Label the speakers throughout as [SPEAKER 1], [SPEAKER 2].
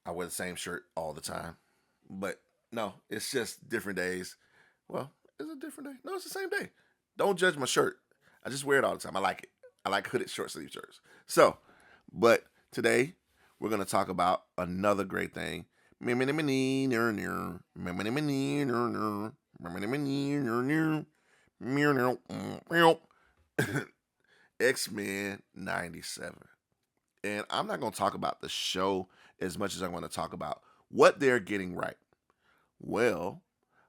[SPEAKER 1] I wear the same shirt all the time. But no, it's just different days. Well, it's a different day. No, it's the same day. Don't judge my shirt. I just wear it all the time. I like it. I like hooded short sleeve shirts. So, but today we're gonna talk about another great thing. X-Men 97. And I'm not going to talk about the show as much as I want to talk about what they're getting right. Well,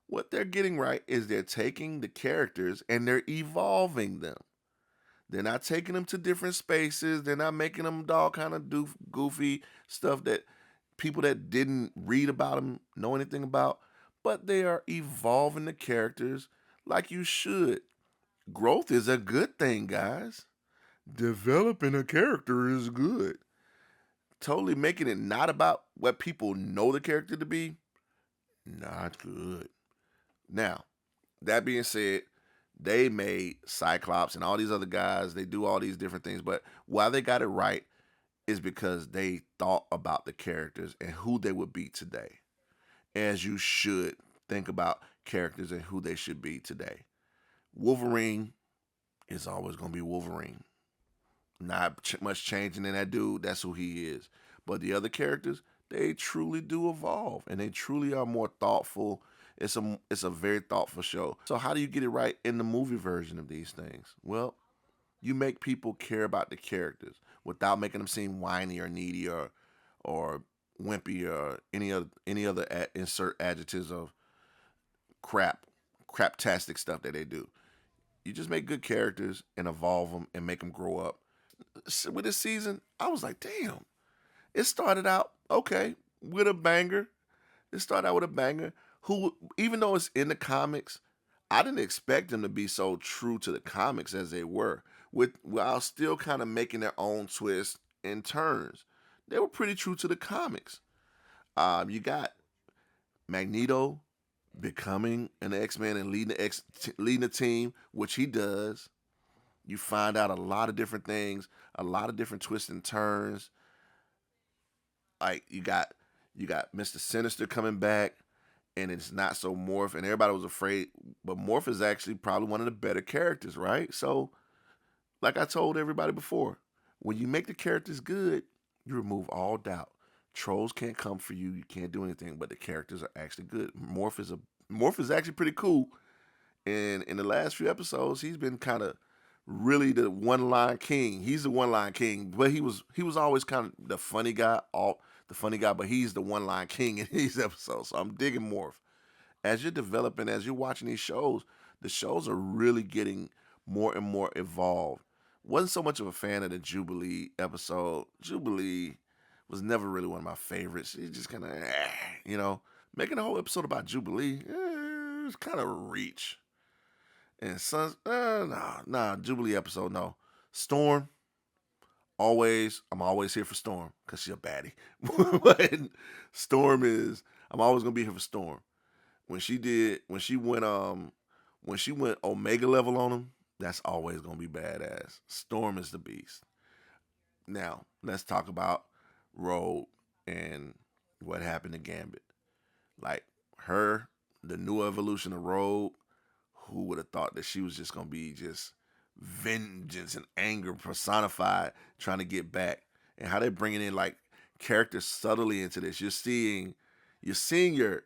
[SPEAKER 1] what they're getting right is they're taking the characters and they're evolving them. They're not taking them to different spaces. They're not making them all kind of goofy stuff that people that didn't read about them know anything about. But they are evolving the characters like you should. Growth is a good thing, guys. Developing a character is good. Totally making it not about what people know the character to be, not good. Now, that being said, they made Cyclops and all these other guys, they do all these different things, but why they got it right is because they thought about the characters and who they would be today. As you should think about characters and who they should be today. Wolverine is always going to be Wolverine. Not much changing in that dude. That's who he is. But the other characters, they truly do evolve, and they truly are more thoughtful. It's a very thoughtful show. So how do you get it right in the movie version of these things? Well, you make people care about the characters without making them seem whiny or needy or wimpy or any other insert adjectives of craptastic stuff that they do. You just make good characters and evolve them and make them grow up. With this season, I was like, damn. It started out okay with a banger. It started out with a banger. Who, even though it's in the comics, I didn't expect them to be so true to the comics as they were, with while still kind of making their own twists and turns. They were pretty true to the comics. You got Magneto becoming an X-Men and leading the team, which he does. You find out a lot of different things, a lot of different twists and turns. Like you got Mr. Sinister coming back, and it's not so Morph, and everybody was afraid, but Morph is actually probably one of the better characters, right? So, like I told everybody before, when you make the characters good, you remove all doubt. Trolls can't come for you. You can't do anything, but the characters are actually good. Morph is actually pretty cool. And in the last few episodes, he's been kind of really the one line king. He's the one line king, but he was always kind of the funny guy, but he's the one line king in these episodes. So I'm digging Morph. As you're developing, as you're watching these shows, the shows are really getting more and more evolved. Wasn't so much of a fan of the Jubilee episode. Jubilee was never really one of my favorites. It just kind of, you know, making a whole episode about Jubilee, it's kind of a reach. And Sons, nah, Jubilee episode, no. Storm, I'm always here for Storm because she's a baddie. But Storm is, I'm always gonna be here for Storm. When she did, when she went Omega level on him, that's always gonna be badass. Storm is the beast. Now let's talk about Rogue and what happened to Gambit. Like her, the new evolution of Rogue. Who would have thought that she was just gonna be just vengeance and anger personified, trying to get back, and how they're bringing in like characters subtly into this. You're seeing your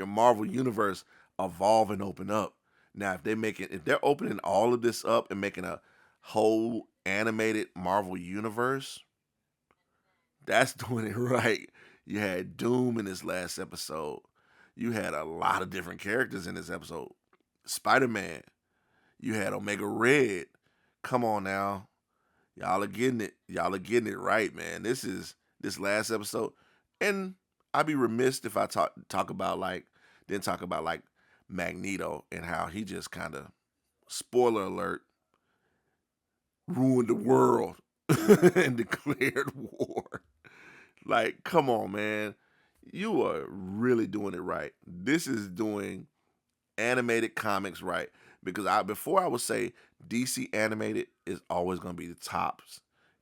[SPEAKER 1] Marvel universe evolve and open up. Now, if they're opening all of this up and making a whole animated Marvel universe, that's doing it right. You had Doom in this last episode. You had a lot of different characters in this episode. Spider Man. You had Omega Red. Come on now. Y'all are getting it. Y'all are getting it right, man. This last episode. And I'd be remiss if I talk about like didn't talk about like Magneto and how he just kind of, spoiler alert, ruined the world and declared war. Like, come on, man. You are really doing it right. This is doing animated comics right. Because before I would say DC animated is always going to be the tops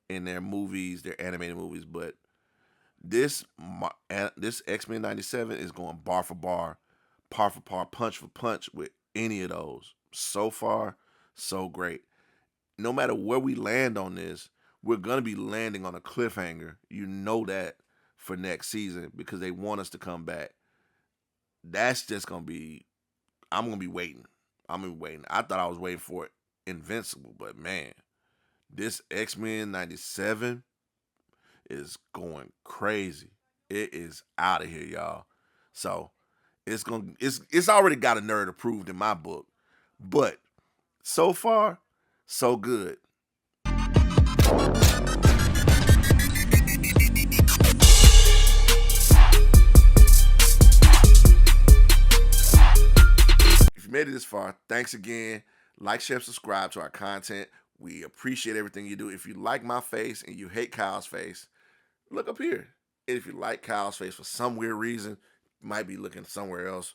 [SPEAKER 1] in their movies, their animated movies, but This X-Men 97 is going bar for bar, par for par, punch for punch with any of those. So far, so great. No matter where we land on this, we're gonna be landing on a cliffhanger. You know that for next season because they want us to come back. That's just gonna be. I'm gonna be waiting. I'm gonna be waiting. I thought I was waiting for it, Invincible, but man, this X-Men 97 is going crazy. It is out of here, y'all. So it's already got a nerd approved in my book. But so far, so good. If you made it this far, thanks again. Like, share, subscribe to our content. We appreciate everything you do. If you like my face and you hate Kyle's face, look up here. And if you like Kyle's face for some weird reason, you might be looking somewhere else.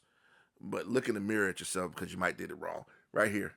[SPEAKER 1] But look in the mirror at yourself because you might did it wrong. Right here.